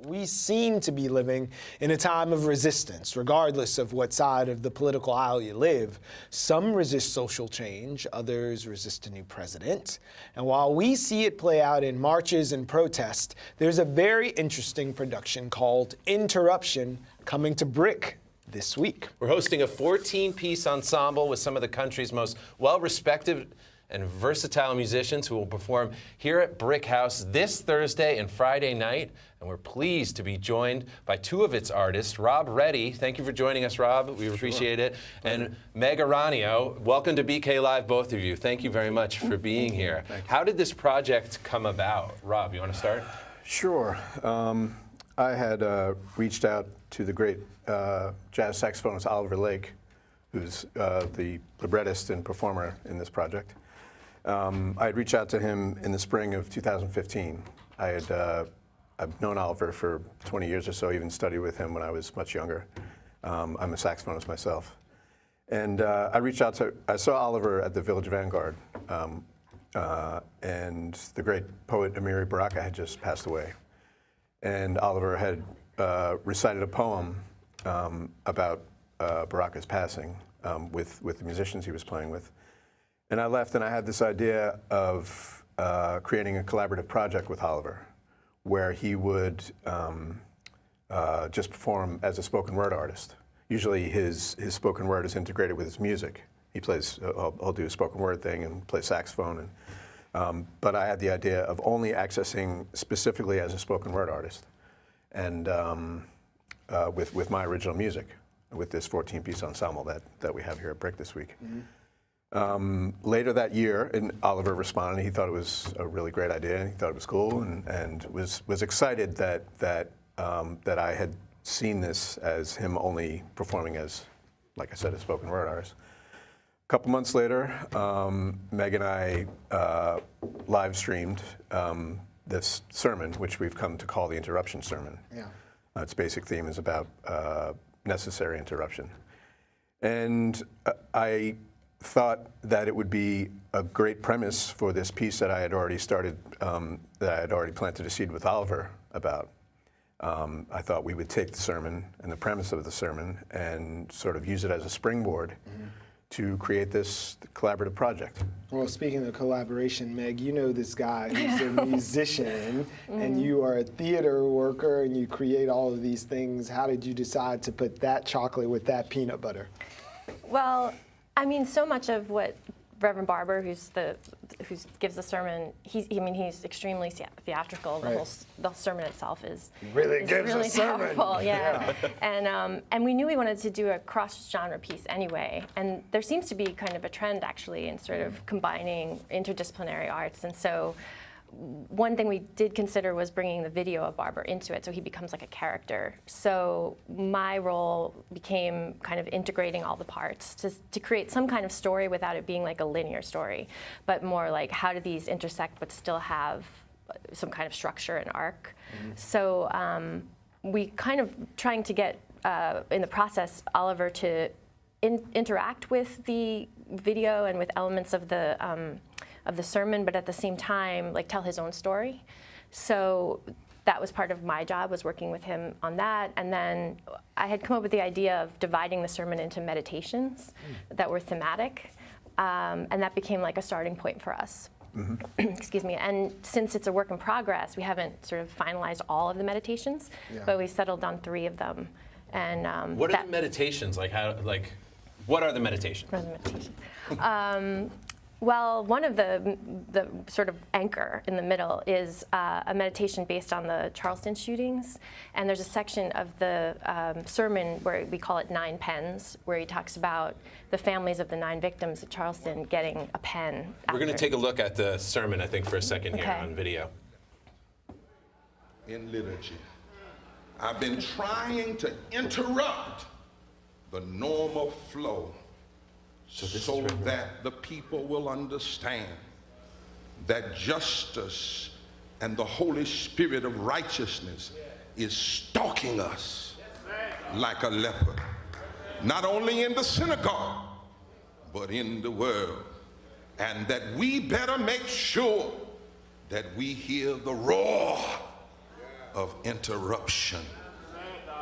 we seem to be living in a time of resistance, regardless of what side of the political aisle you live. Some resist social change, others resist a new president. And while we see it play out in marches and protests, there's a very interesting production called Interruption coming to BRIC this week. We're hosting a 14-piece ensemble with some of the country's most well-respected and versatile musicians who will perform here at BRIC House this Thursday and Friday night. And we're pleased to be joined by two of its artists, Rob Reddy. Thank you for joining us, Rob. We appreciate it. And Meg Araneo. Welcome to BK Live, both of you. Thank you very much for being here. How did this project come about? Rob, you want to start? Sure. I had reached out to the great jazz saxophonist Oliver Lake, who's the librettist and performer in this project. I had reached out to him in the spring of 2015. I've known Oliver for 20 years or so, even studied with him when I was much younger. I'm a saxophonist myself. And I saw Oliver at the Village Vanguard, and the great poet Amiri Baraka had just passed away. And Oliver had recited a poem about Baraka's passing with the musicians he was playing with. And I left and I had this idea of creating a collaborative project with Oliver where he would just perform as a spoken word artist. Usually his spoken word is integrated with his music. He plays, I'll do a spoken word thing and play saxophone. And, but I had the idea of only accessing specifically as a spoken word artist and with my original music, with this 14-piece ensemble that we have here at BRIC this week. Mm-hmm. Later that year, and Oliver responded. He thought it was a really great idea, and he thought it was cool, and was excited that I had seen this as him only performing as, like I said, a spoken word artist. A couple months later, Meg and I live streamed this sermon, which we've come to call the Interruption Sermon. Yeah. Its basic theme is about necessary interruption, and I thought that it would be a great premise for this piece that I had already started, that I had already planted a seed with Oliver about. I thought we would take the sermon and the premise of the sermon and sort of use it as a springboard to create this collaborative project. Well, speaking of collaboration, Meg, you know this guy. He's a musician, and you are a theater worker, and you create all of these things. How did you decide to put that chocolate with that peanut butter? Well, I mean, so much of what Reverend Barber, who gives the sermon, he's extremely theatrical. The sermon itself is really powerful. Yeah. And we knew we wanted to do a cross-genre piece anyway. And there seems to be kind of a trend actually in sort of combining interdisciplinary arts. And so one thing we did consider was bringing the video of Barber into it, so he becomes like a character. So my role became kind of integrating all the parts to create some kind of story without it being like a linear story, but more like how do these intersect but still have some kind of structure and arc. So we kind of trying to get, in the process, Oliver to interact with the video and with elements of the sermon, but at the same time, like tell his own story. So that was part of my job, was working with him on that. And then I had come up with the idea of dividing the sermon into meditations that were thematic. And that became like a starting point for us. Excuse me. And since it's a work in progress, we haven't sort of finalized all of the meditations, but we settled on 3 of them. And what are the meditations? What are the meditations? What are the meditations? Well, one of the sort of anchor in the middle is a meditation based on the Charleston shootings. And there's a section of the sermon where we call it 9 pens, where he talks about the families of the 9 victims at Charleston getting a pen. We're going to take a look at the sermon, I think, for a second here on video. In liturgy, I've been trying to interrupt the normal flow so that the people will understand that justice and the Holy Spirit of righteousness is stalking us like a leopard, not only in the synagogue, but in the world. And that we better make sure that we hear the roar of interruption,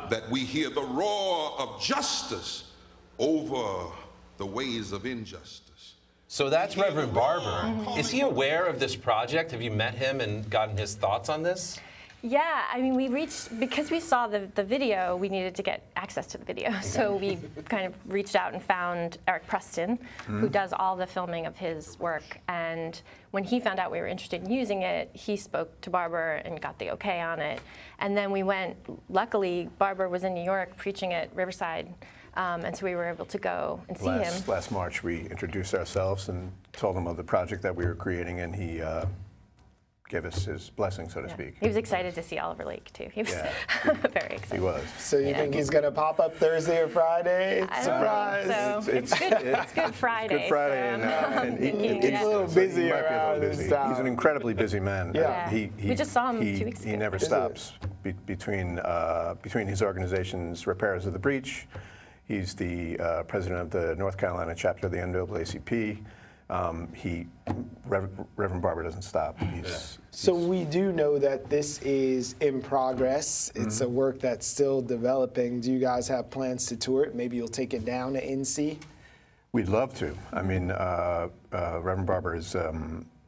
that we hear the roar of justice over the ways of injustice. So that's Reverend Barber. Is he aware of this project? Have you met him and gotten his thoughts on this? Yeah, I mean, because we saw the video, we needed to get access to the video. So we kind of reached out and found Eric Preston, who does all the filming of his work. And when he found out we were interested in using it, he spoke to Barber and got the okay on it. And then we went, luckily, Barber was in New York preaching at Riverside. And so we were able to go and see him. Last March, we introduced ourselves and told him of the project that we were creating, and he gave us his blessing, so to speak. He was excited to see Oliver Lake, too. He was very excited. He was. So you think he's going to pop up Thursday or Friday? Surprise! So. It's Good Friday. It's Good Friday, so and it's a little busy he might be a little around busy. this time. He's an incredibly busy man. Yeah. We just saw him 2 weeks ago. He never stops between his organizations, Repairers of the Breach. He's the president of the North Carolina chapter of the NAACP. Reverend Barber doesn't stop. So we do know that this is in progress. It's a work that's still developing. Do you guys have plans to tour it? Maybe you'll take it down to NC? We'd love to. I mean, Reverend Barber is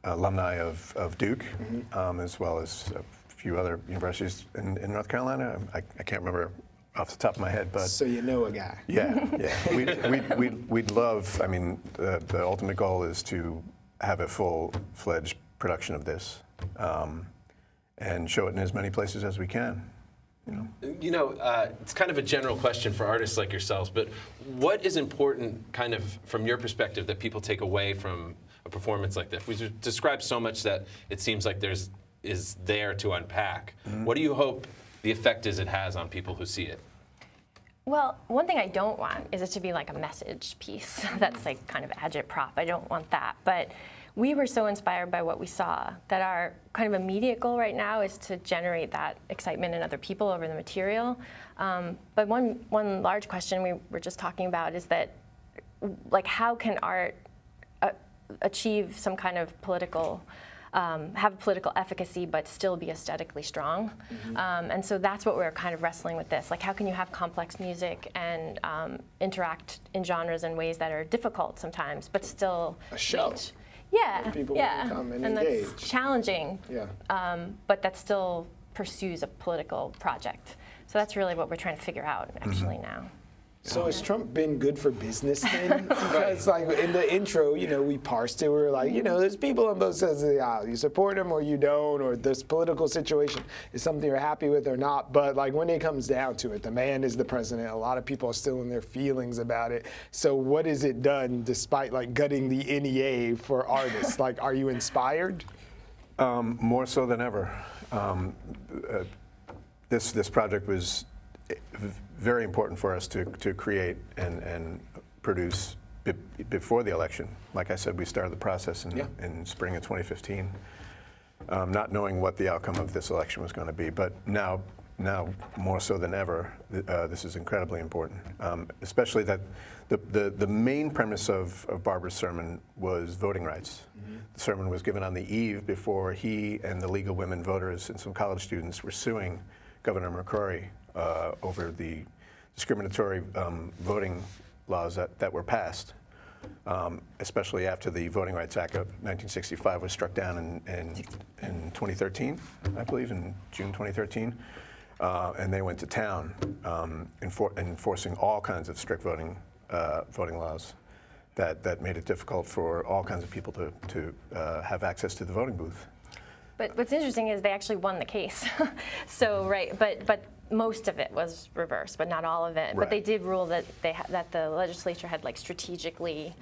alumni of Duke, as well as a few other universities in North Carolina. I can't remember off the top of my head, but So you know a guy. yeah. We'd love. I mean, the ultimate goal is to have a full-fledged production of this, and show it in as many places as we can. It's kind of a general question for artists like yourselves, but what is important, kind of from your perspective, that people take away from a performance like this? We described so much that it seems like is there to unpack. What do you hope the effect is it has on people who see it? Well, one thing I don't want is it to be like a message piece that's like kind of agitprop. I don't want that. But we were so inspired by what we saw that our kind of immediate goal right now is to generate that excitement in other people over the material. But one large question we were just talking about is that, like, how can art achieve some kind of political have political efficacy but still be aesthetically strong. And so that's what we're kind of wrestling with this. Like, how can you have complex music and interact in genres in ways that are difficult sometimes, but still A show. reach? Yeah, People yeah. will come and that's engage. challenging, Yeah. but that still pursues a political project. So that's really what we're trying to figure out actually now. So has Trump been good for business then? Because like in the intro, we parsed it. We were like, there's people on both sides of the aisle. You support him or you don't, or this political situation is something you're happy with or not. But like when it comes down to it, the man is the president. A lot of people are still in their feelings about it. So what has it done despite like gutting the NEA for artists? Like, are you inspired? More so than ever. This project was very important for us to create and produce before the election. Like I said, we started the process in spring of 2015, not knowing what the outcome of this election was going to be. But now more so than ever, this is incredibly important, especially that the main premise of Barber's sermon was voting rights. The sermon was given on the eve before he and the League of Women Voters and some college students were suing Governor McCrory over the discriminatory voting laws that were passed, especially after the Voting Rights Act of 1965 was struck down in 2013, I believe, in June 2013. And they went to town enforcing all kinds of strict voting laws that made it difficult for all kinds of people to have access to the voting booth. But what's interesting is they actually won the case. So, right, but most of it was reversed, but not all of it. Right. But they did rule that that the legislature had like strategically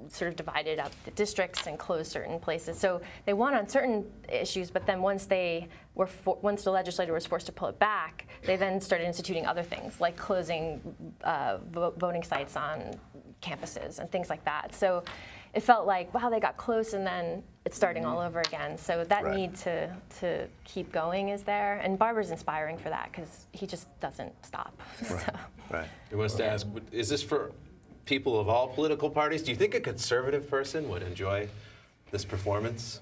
sort of divided up the districts and closed certain places. So they won on certain issues, but then once the legislature was forced to pull it back, they then started instituting other things like closing voting sites on campuses and things like that. So it felt like, wow, they got close, and then it's starting all over again. So that need to keep going is there. And Barber's inspiring for that because he just doesn't stop. Right. So. Right. I want to ask, is this for people of all political parties? Do you think a conservative person would enjoy this performance?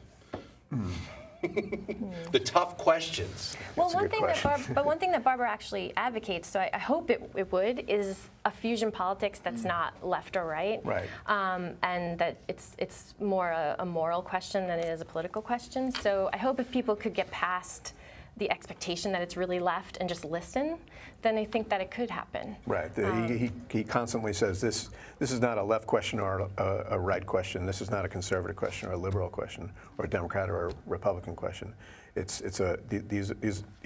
The tough questions. Well, That's a one good thing question. one thing that Barber actually advocates, so I hope it would, is a fusion politics that's not left or right. Right. And that it's more a moral question than it is a political question. So I hope if people could get past the expectation that it's really left and just listen, then I think that it could happen. Right. He constantly says this is not a left question or a right question. This is not a conservative question or a liberal question or a Democrat or a Republican question. These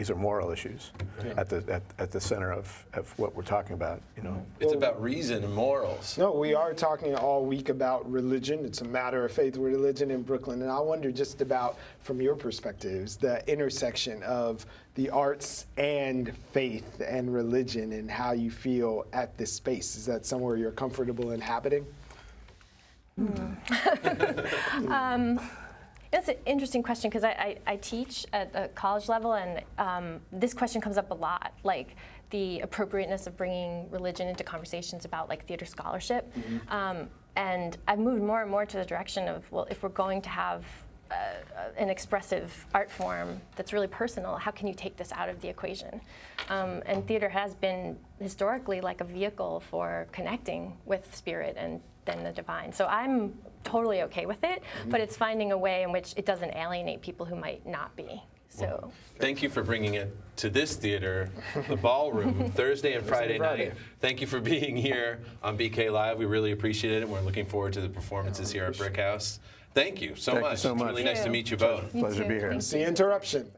are moral issues at the center of what we're talking about. You know. It's about reason and morals. No, we are talking all week about religion. It's a matter of faith religion in Brooklyn. And I wonder just about, from your perspectives, the intersection of the arts and faith and religion and how you feel at this space. Is that somewhere you're comfortable inhabiting? That's an interesting question because I teach at the college level, and this question comes up a lot, like the appropriateness of bringing religion into conversations about like theater scholarship. And I've moved more and more to the direction of, well, if we're going to have an expressive art form that's really personal, how can you take this out of the equation? And theater has been historically like a vehicle for connecting with spirit and then the divine. So I'm totally okay with it, but it's finding a way in which it doesn't alienate people who might not be. So Thank you for bringing it to this theater, the Ballroom, Thursday and Friday night. Thank you for being here on BK Live. We really appreciate it, and we're looking forward to the performances here at BRIC House. Thank you so much. Thank you so much. It's really nice to meet you both. Pleasure to be here. Thank It's the interruption.